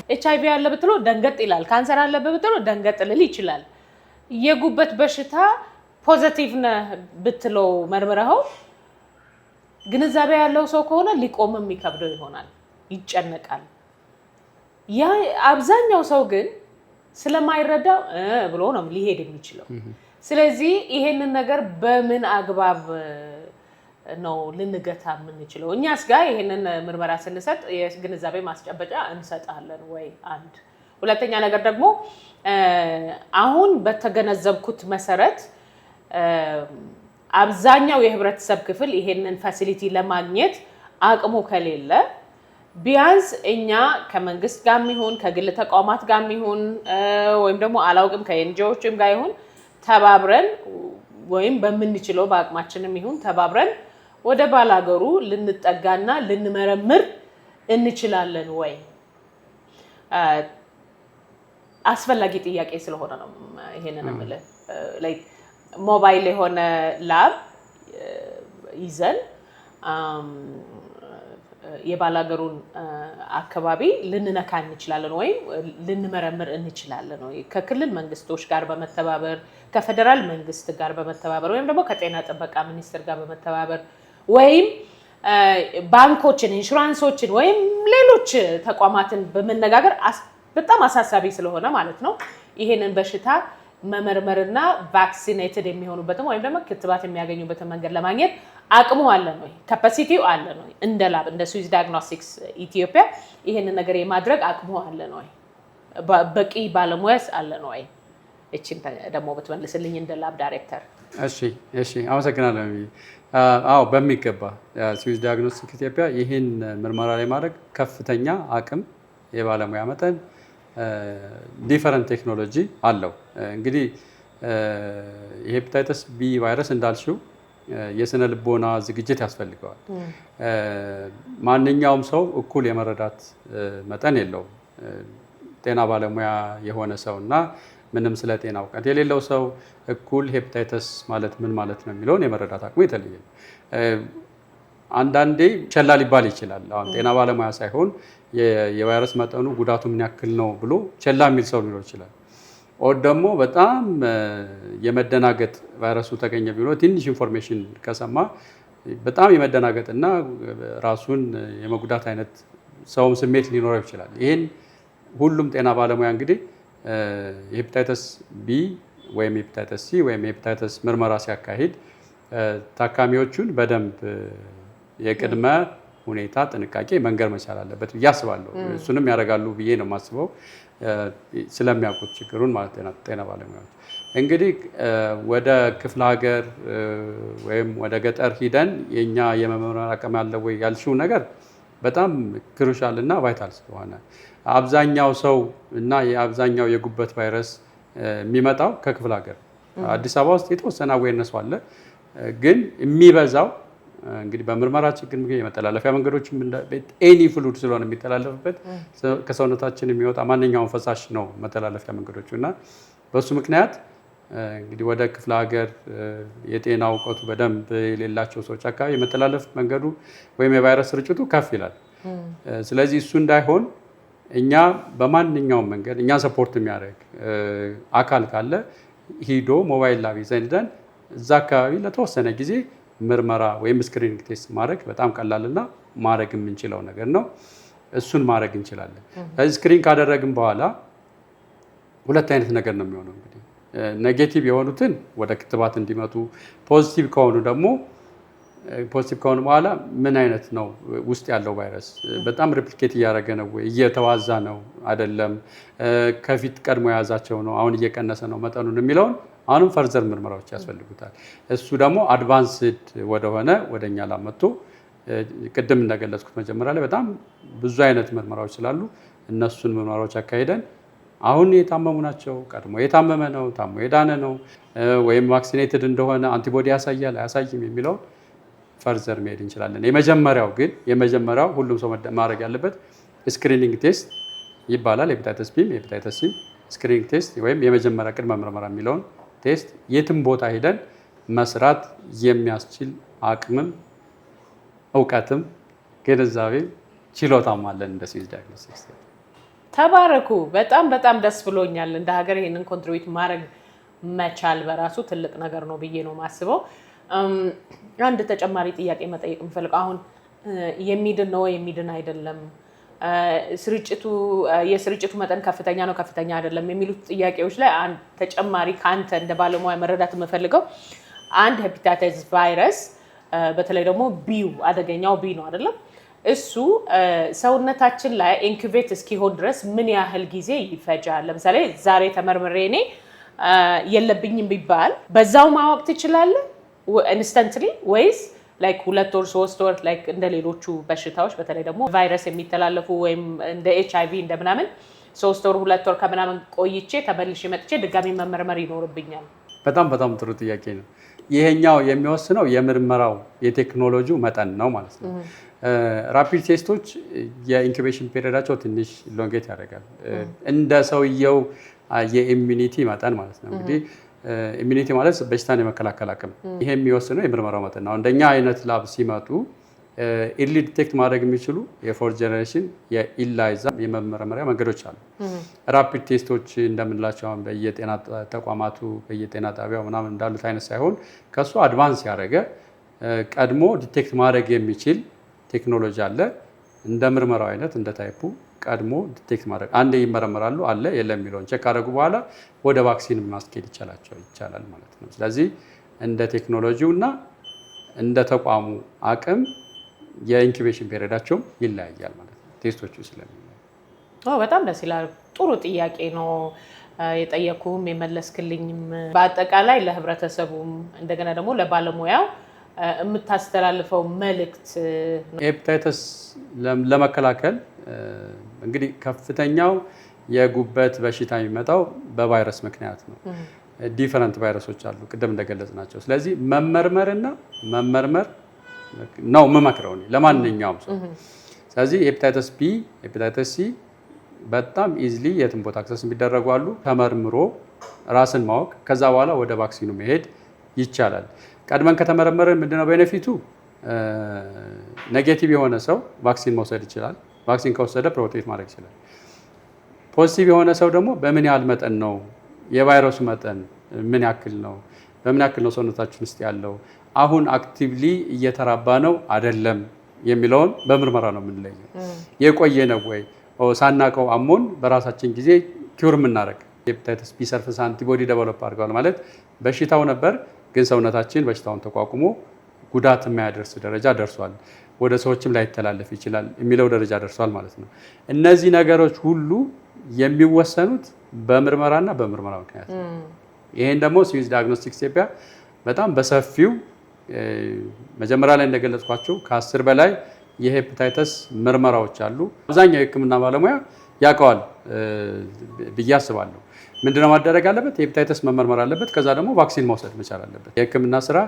HIV ያለ ብትለው ደንገጥ ይላል ካንሰር አለበት ብትለው ደንገጥ ልል ይችላል የጉበት በሽታ ፖዚቲቭ ነህ ብትለው መርምረው ግንዛቤ ያለው ሰው ከሆነ ሊቆም የሚከብደው ይሆናል ይጨነቃል ያ አብዛኛው ሰው ግን ስለማይረዳው ብሎ ነው ሊሄድ የሚችለው ስለዚህ ይሄንን ነገር በምን አግባብ ነው ልንገታ የምንችለው እኛስ ጋር ይሄንን ምርመራ ስንሰጥ የግንዛቤ ማስጨበጫ እንሰጣለን ወይ አንድ ሁለተኛ ነገር ደግሞ አሁን በተገነዘብኩት መሰረት አብዛኛው የህብረተሰብ ክፍል ይሄንን ፋሲሊቲ ለማግኘት አቅሙ ከሌለ ቢያንስ እኛ ከመንግስት ጋር ይሁን ከግል ተቋማት ጋር ይሁን ወይም ደግሞ አላውቅም ከኤንጂኦዎችም ጋር ይሁን ተባብረን ወይም በመንችለው በአቅማችንም ይሁን ተባብረን ወደ ባላገሩ ልንጠጋና ልንመረምር እንችላለን ወይ አስፈላጊ ጥያቄ ስለሆነ ነው ይሄንን ማለት ላይክ ሞባይል የሆነ ላብ ይዘን የባላገሩን አካባቢ ልንነካ እንችላለን ወይ ልንመረምር እንችላለን ወይ ከክልል መንግስቶች ጋር በመተባበር ከፌደራል መንግስት ጋር በመተባበር ወይም ደግሞ ከጤና ጥበቃ ሚኒስቴር ጋር በመተባበር ወይም ባንኮችን ኢንሹራንሶችን ወይም ሌሎች ተቋማትን በመነጋገር በጣም አሳሳቢ ስለሆነ ማለት ነው ይሄንን በሽታ መመርመርና ቫክሲኔትድ የሚሆኑበትን ወይም ደግሞ ክትባት የሚያገኙበትን መንገድ ለማግኘት አቅሙ አለ ነው ካፓሲቲው አለ ነው እንደ ላብ እንደ ስዊስ ዳያግኖስቲክስ ኢትዮጵያ ይሄንን ነገር የማድረግ አቅሙ አለ ነው በቂ ባለሙያስ አለ ነው እቺን ደግሞ በትመልስልኝ እንደ ላብ ዳይሬክተር እሺ አመሰግናለሁ አዎ በሚገባ ስዊስ ዳያግኖስቲክስ ኢትዮጵያ ይሄን ምርመራ ላይ ማድረግ ከፍተኛ አቅም የባለሙያ መጠን ዲፈረንት ቴክኖሎጂ አለው እንግዲህ የሄፓታይተስ ቢ ቫይረስ እንዳልሽው የስነ ልቦና ዝግጅት ያስፈልገዋል ማንኛውም ሰው እኩል የመረዳት መጠን የለውም ጤና ባለሙያ የሆነ ሰውና ምንም ስለ ጤና እውቀት የሌለው ሰው እኩል ሄፓታይተስ ማለት ምን ማለት ነው የሚለውን የመረዳት አቅሙ የተለየ ነው አንዳንዴ ቸላ ሊባል ይችላል አሁን ጤና ባለሙያ ሳይሆን የቫይረስ መጠኑ ጉዳቱ ምን ያክል ነው ብሎ ቸላ የሚል ሰው ሊኖር ይችላል ኦር ደግሞ በጣም የመደናገጥ ቫይረሱ ተገኘ ቢሎ ትንሽ ኢንፎርሜሽን ከሰማ በጣም የመደናገጥና ራሱን የመጉዳት አይነት ሰውም ስሜት ሊኖረው ይችላል ይሄን ሁሉም ጤና ባለሙያ እንግዲህ የሄፓታይተስ ቢ ወይም የሄፓታይተስ ሲ ወይም የሄፓታይተስ ምርመራ ሲያካሂድ ታካሚዎቹን በደንብ የቅድመ ሁኔታ ጥንቃቄ መንገር መቻል አለበት ብዬ አስባለሁ እሱንም ያደርጋሉ ብዬ ነው የማስበው ስለሚያውቁት ችግሩን ማለት ነው ጤና ባለሙያዎች እንግዲህ ወደ ክፍለ ሀገር ወይም ወደ ገጠር ሂደን የኛ የመመርመር አቅም ያለው ወይ ያልሽው ነገር በጣም ክሩሻል እና ቫይታል ስለሆነ አብዛኛው ሰው እና የአብዛኛው የጉበት ቫይረስ የሚመጣው ከክፍለ ሀገር አዲስ አበባ ውስጥ የተወሰነ አዌርነስ አለ ግን የሚበዛው እንግዲህ በምርመራ ችግር ምክንያት የመተላለፊያ መንገዶችም ኤኒ ፍሉድ ስለሆነ የሚተላለፍበት ከሰውነታችን የሚወጣ ማንኛውም ፈሳሽ ነው መተላለፊያ መንገዶቹ እና በሱ ምክንያት እንግዲህ ወደ ክፍለ ሀገር የጤና እውቀቱ በደንብ የሌላቸው ሰዎች አካባቢ የመተላለፍ መንገዱ ወይም የቫይረስ ስርጭቱ ከፍ ይላል ስለዚህ እሱ እንዳይሆን እኛ በማንኛውም መንገድ እኛ ሰፖርት የሚያደርግ አካል ካለ ሂዶ ሞባይል ላብ ይዘን እዛ አካባቢ ለተወሰነ ጊዜ ምርመራ ወይም ስክሪኒንግ ቴስት ማድረግ በጣም ቀላልና ማድረግ የምንችለው ነገር ነው እሱን ማድረግ እንችላለን ስለዚህ ስክሪን ካደረግን በኋላ ሁለት አይነት ነገር ነው የሚሆነው እንግዲህ ኔጌቲቭ የሆኑትን ወደ ክትባት እንዲመጡ ፖዚቲቭ ከሆኑ ደግሞ ፖዚቲቭ ከሆኑ በኋላ ምን አይነት ነው ውስጥ ያለው ቫይረስ በጣም ሪፕሊኬት እያደረገ ነው ወይ እየተዋዛ ነው አይደለም ከፊት ቀድሞ የያዛቸው ነው አሁን እየቀነሰ ነው መጠኑን የሚለውን አሁንም ፈርዘር ምርመራዎች ያስፈልጉታል እሱ ደግሞ አድቫንስድ ወደኛ ላመጡ ቅድም እንደገለጽኩት መጀመሪያ ላይ በጣም ብዙ አይነት ምርመራዎች ስላሉ እነሱን ምርመራዎች አካሂደን አሁን የታመሙ ናቸው ቀድሞ የታመመ ነው ታሞ የዳነ ነው ወይም ቫክሲኔትድ እንደሆነ አንቲቦዲ ያሳያል አያሳይም የሚለው ፈርዘር መሄድ እንችላለን የመጀመሪያው ሁሉም ሰው ማድረግ ያለበት ስክሪኒንግ ቴስት ይባላል ሄፓታይተስ ቢ ሄፓታይተስ ሲ ስክሪኒንግ ቴስት ወይም የመጀመሪያ ቅድመ ምርመራ የሚለውን ቴስት የትም ቦታ ሄደን መስራት የሚያስችል አቅምም እውቀትም ግንዛቤ ችሎታም አለን እንደ ስዊስ ዳያግኖስቲክስ ተባረኩ። በጣም በጣም ደስ ብሎኛል። እንደ ሀገር ይሄንን ኮንትሪቢዩት ማድረግ መቻል በራሱ ትልቅ ነገር ነው ብዬ ነው ማስበው። አንድ ተጨማሪ ጥያቄ መጠየቅ የምፈልገው አሁን የሚድን ነው የሚድን አይደለም፣ የስርጭቱ መጠን ከፍተኛ ነው ከፍተኛ አይደለም የሚሉት ጥያቄዎች ላይ አንድ ተጨማሪ ካንተ እንደ ባለሙያ መረዳት የምፈልገው አንድ ሄፓታይተስ ቫይረስ በተለይ ደግሞ ቢው አደገኛው ቢ ነው አይደለም? እሱ ሰውነታችን ላይ ኢንኩቤት እስኪሆን ድረስ ምን ያህል ጊዜ ይፈጃል? ለምሳሌ ዛሬ ተመርምሬ እኔ የለብኝም ቢባል በዛው ማወቅ ትችላለህ ኢንስተንትሊ ወይስ ላይክ 2 ወር 3 ወር ላይክ እንደ ሌሎቹ በሽታዎች በተለይ ደግሞ ቫይረስ የሚተላለፉ ወይም እንደ HIV እንደምናምን 3 ወር 2 ወር ከምናምን ቆይቼ ተመልሼ መጥቼ ድጋሚ መመርመር ይኖርብኛል? በጣም ጥሩ ጥያቄ ነው። ይሄኛው የሚወስነው የምርመራው የቴክኖሎጂው መጠን ነው ማለት ነው። ራፒድ ቴስቶች የኢንኩቤሽን ፔሪዮዳቸው ትንሽ ሎንጌት ያደርጋል እንደ ሰውየው የኢሚኒቲ መጠን ማለት ነው። እንግዲህ ኢሚኒቲ ማለት በሽታን የመከላከል አቅም፣ ይሄ የሚወስነው የምርመራው መጠን ነው። እንደኛ አይነት ላብ ሲመጡ ኢርሊ ዲቴክት ማድረግ የሚችሉ የፎርት ጀነሬሽን የኢላይዛ የመመርመሪያ መንገዶች አሉ። ራፒድ ቴስቶች እንደምንላቸው አሁን በየጤና ተቋማቱ በየጤና ጣቢያው ምናምን እንዳሉት አይነት ሳይሆን ከሱ አድቫንስ ያደረገ ቀድሞ ዲቴክት ማድረግ የሚችል ቴክኖሎጂ አለ። እንደ ምርመራው አይነት እንደ ታይፑ ቀድሞ ዲቴክት ማድረግ አንዴ ይመረመራሉ አለ የለም የሚለውን ቼክ ካደረጉ በኋላ ወደ ቫክሲን ማስኬድ ይቻላል ማለት ነው። ስለዚህ እንደ ቴክኖሎጂው እና እንደ ተቋሙ አቅም የኢንኩቤሽን ፔሪዮዳቸው ይለያያል ማለት ነው። ቴስቶቹ ስለሚለያዩ በጣም ደስ ይላል። ጥሩ ጥያቄ ነው የጠየቁም የመለስክልኝም። በአጠቃላይ ለህብረተሰቡም እንደገና ደግሞ ለባለሙያው የምታስተላልፈው መልእክት ሄፓታይተስ ለመከላከል እንግዲህ ከፍተኛው የጉበት በሽታ የሚመጣው በቫይረስ ምክንያት ነው። ዲፈረንት ቫይረሶች አሉ ቅድም እንደገለጽናቸው። ስለዚህ መመርመር ነው የምመክረው ለማንኛውም ሰው። ስለዚህ ሄፓታይተስ ቢ፣ ሄፓታይተስ ሲ በጣም ኢዝሊ የትም ቦታ አክሰስ የሚደረጉ አሉ። ተመርምሮ ራስን ማወቅ ከዛ በኋላ ወደ ቫክሲኑ መሄድ ይቻላል። ቀድመን ከተመረመረን ምንድነው ቤኔፊቱ? ኔጌቲቭ የሆነ ሰው ቫክሲን መውሰድ ይችላል። ቫክሲን ከወሰደ ፕሮቴክት ማድረግ ይችላል። ፖዚቲቭ የሆነ ሰው ደግሞ በምን ያህል መጠን ነው የቫይረሱ መጠን ምን ያክል ነው፣ በምን ያክል ነው ሰውነታችን ውስጥ ያለው፣ አሁን አክቲቭሊ እየተራባ ነው አይደለም የሚለውን በምርመራ ነው የምንለየው። የቆየ ነው ወይ ሳናቀው አሞን በራሳችን ጊዜ ኪውር የምናደርግ ሄፓታይተስ ቢ ሰርፌስ አንቲቦዲ ዴቨሎፕ አድርገዋል ማለት በሽታው ነበር ግን ሰውነታችን በሽታውን ተቋቁሞ ጉዳት የማያደርስ ደረጃ ደርሷል፣ ወደ ሰዎችም ላይተላለፍ ይችላል የሚለው ደረጃ ደርሷል ማለት ነው። እነዚህ ነገሮች ሁሉ የሚወሰኑት በምርመራና በምርመራ ምክንያት ነው። ይሄን ደግሞ ስዊስ ዲያግኖስቲክስ ኢትዮጵያ በጣም በሰፊው መጀመሪያ ላይ እንደገለጽኳቸው ከ10 በላይ የሄፓታይተስ ምርመራዎች አሉ። አብዛኛው የሕክምና ባለሙያ ያውቀዋል ብዬ አስባለሁ። ምንድነው ማድረግ አለበት? ሄፓታይተስ መመርመር አለበት። ከዛ ደግሞ ቫክሲን መውሰድ መቻል አለበት። የሕክምና ስራ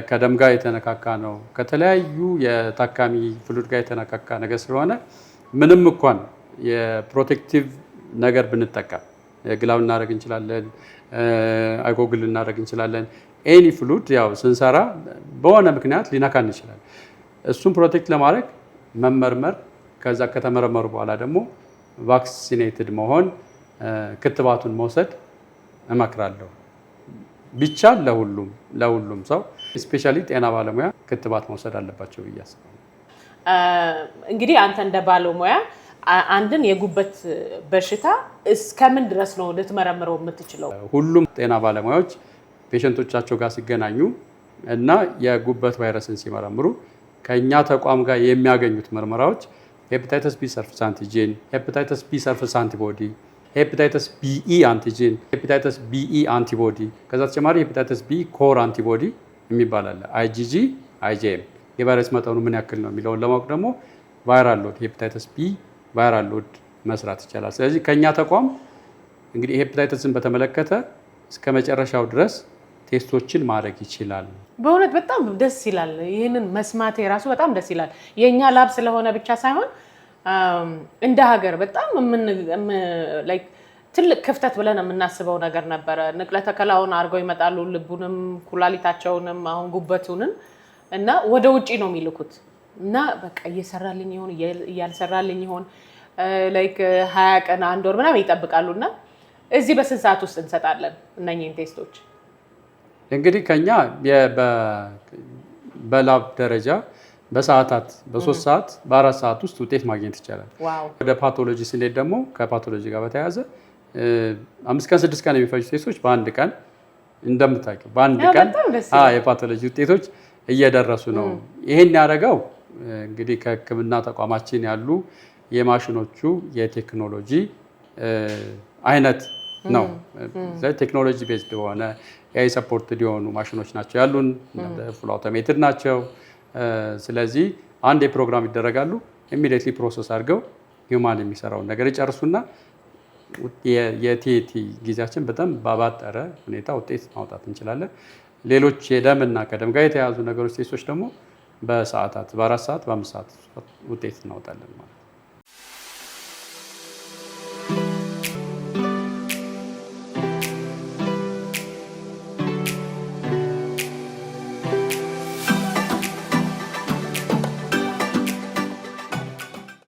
ከደም ጋር የተነካካ ነው፣ ከተለያዩ የታካሚ ፍሉድ ጋር የተነካካ ነገር ስለሆነ ምንም እንኳን የፕሮቴክቲቭ ነገር ብንጠቀም ግላብ እናደርግ እንችላለን፣ አይጎግል እናደርግ እንችላለን። ኤኒ ፍሉድ ያው ስንሰራ በሆነ ምክንያት ሊነካን ይችላል። እሱን ፕሮቴክት ለማድረግ መመርመር፣ ከዛ ከተመረመሩ በኋላ ደግሞ ቫክሲኔትድ መሆን፣ ክትባቱን መውሰድ እመክራለሁ። ቢቻል ለሁሉም ሰው ስፔሻሊ ጤና ባለሙያ ክትባት መውሰድ አለባቸው ብዬ አስባለሁ። እንግዲህ አንተ እንደ ባለሙያ አንድን የጉበት በሽታ እስከምን ድረስ ነው ልትመረምረው የምትችለው? ሁሉም ጤና ባለሙያዎች ፔሸንቶቻቸው ጋር ሲገናኙ እና የጉበት ቫይረስን ሲመረምሩ ከኛ ተቋም ጋር የሚያገኙት ምርመራዎች ሄፓታይተስ ቢ ሰርፌስ አንቲጂን፣ ሄፓታይተስ ቢ ሰርፌስ አንቲቦዲ፣ ሄፓታይተስ ቢኢ አንቲጂን፣ ሄፓታይተስ ቢኢ አንቲቦዲ፣ ከዛ ተጨማሪ ሄፓታይተስ ቢ ኮር አንቲቦዲ የሚባል አለ። አይጂጂ፣ አይጂኤም የቫይረስ መጠኑ ምን ያክል ነው የሚለውን ለማወቅ ደግሞ ቫይራል ሎድ ሄፓታይተስ ቢ ቫይራል ሎድ መስራት ይቻላል። ስለዚህ ከኛ ተቋም እንግዲህ ሄፓታይተስን በተመለከተ እስከ መጨረሻው ድረስ ቴስቶችን ማድረግ ይችላል። በእውነት በጣም ደስ ይላል። ይህንን መስማቴ ራሱ በጣም ደስ ይላል። የእኛ ላብ ስለሆነ ብቻ ሳይሆን እንደ ሀገር በጣም ትልቅ ክፍተት ብለን የምናስበው ነገር ነበረ። ንቅለ ተከላውን አድርገው ይመጣሉ፣ ልቡንም ኩላሊታቸውንም አሁን ጉበቱንም እና ወደ ውጪ ነው የሚልኩት እና በቃ እየሰራልኝ ይሆን እያልሰራልኝ ይሆን ላይክ 20 ቀን 1 ወር ምናምን ይጠብቃሉና እዚህ በስንት ሰዓት ውስጥ እንሰጣለን እነኚህን ቴስቶች? እንግዲህ ከኛ በላብ ደረጃ በሰዓታት በ3 ሰዓት በ4 ሰዓት ውስጥ ውጤት ማግኘት ይቻላል። ወደ ፓቶሎጂ ስንሄድ ደግሞ ከፓቶሎጂ ጋር በተያያዘ 5 ቀን 6 ቀን የሚፈጁ ቴስቶች በአንድ ቀን እንደምታውቂው በአንድ ቀን የፓቶሎጂ ውጤቶች እየደረሱ ነው። ይሄን ያደረገው እንግዲህ ከሕክምና ተቋማችን ያሉ የማሽኖቹ የቴክኖሎጂ አይነት ነው። ቴክኖሎጂ ቤዝድ የሆነ ኤአይ ሰፖርትድ የሆኑ ማሽኖች ናቸው ያሉን፣ ፉል አውቶሜትድ ናቸው። ስለዚህ አንድ የፕሮግራም ይደረጋሉ፣ ኢሚዲየትሊ ፕሮሰስ አድርገው ሂውማን የሚሰራውን ነገር ይጨርሱና የቲቲ ጊዜያችን በጣም ባጠረ ሁኔታ ውጤት ማውጣት እንችላለን። ሌሎች የደምና ከደም ጋር የተያያዙ ነገሮች ቴስቶች ደግሞ በሰዓታት በ4 ሰዓት በ5 ሰዓት ውጤት እናወጣለን ማለት ነው።